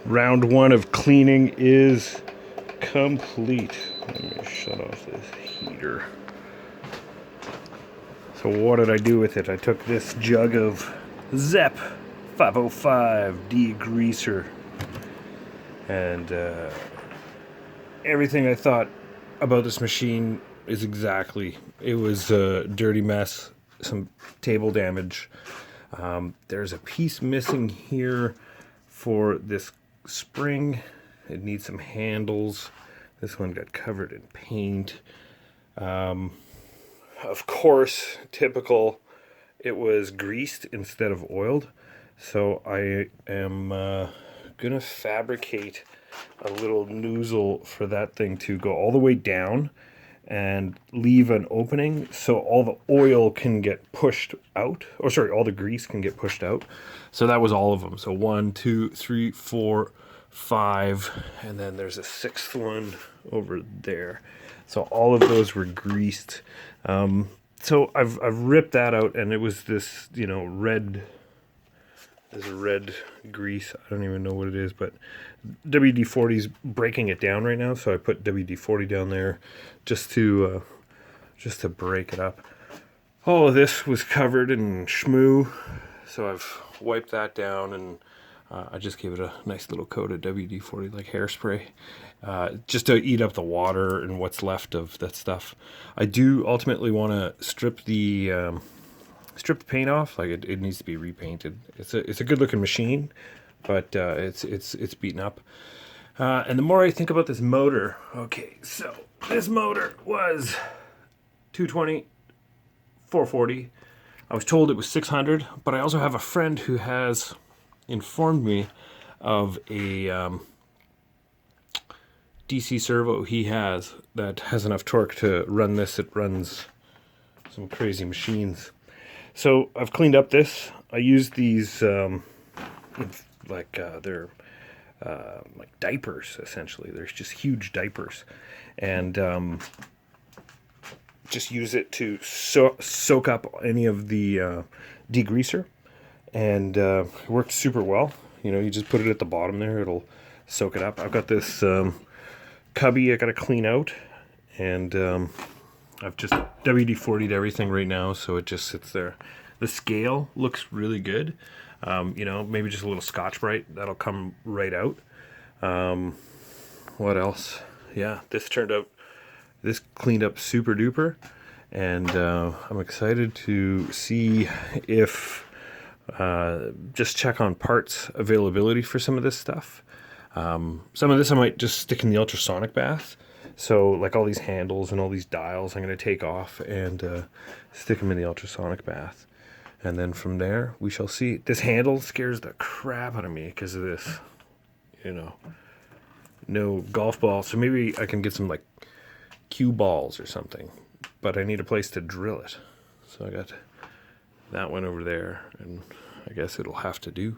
Round one of cleaning is complete. Let me shut off this heater. So what did I do with it? I took this jug of Zep 505 degreaser, and everything I thought about this machine is exactly. It was a dirty mess, some table damage. There's a piece missing here for this spring. It needs some handles. This one got covered in paint. Of course, typical, it was greased instead of oiled. So I am gonna fabricate a little nozzle for that thing to go all the way down and leave an opening so all the oil can get pushed out, or sorry, all the grease can get pushed out. So that was all of them. So 1, 2, 3, 4, 5, and then there's a sixth one over there. So all of those were greased. So I've ripped that out, and it was this, red grease. I don't even know what it is, but WD-40 is breaking it down right now, so I put WD-40 down there just to break it up. All of this was covered in schmoo, so I've wiped that down, and I just gave it a nice little coat of WD-40 like hairspray, just to eat up the water and what's left of that stuff. I do ultimately want to strip the paint off. Like it needs to be repainted. It's a good looking machine, but it's beaten up. And the more I think about this motor, okay, so this motor was 220, 440. I was told it was 600, but I also have a friend who has informed me of a DC servo he has that has enough torque to run this. It runs some crazy machines. So I've cleaned up this. I used these they're like diapers, essentially. They're just huge diapers, and just use it to soak up any of the degreaser, and it worked super well. You just put it at the bottom there, it'll soak it up. I've got this cubby I gotta clean out, and I've just WD-40'd everything right now, so it just sits there. The scale looks really good. Maybe just a little Scotch-Brite, that'll come right out. What else? Yeah, this cleaned up super duper, and I'm excited to see if just check on parts availability for some of this stuff. Some of this I might just stick in the ultrasonic bath. So like all these handles and all these dials I'm going to take off and stick them in the ultrasonic bath. And then from there, we shall see. This handle scares the crap out of me because of this, no golf ball. So maybe I can get some like cue balls or something, but I need a place to drill it. So I got that one over there, and I guess it'll have to do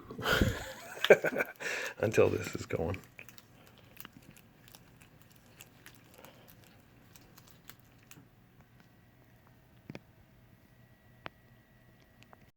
until this is going.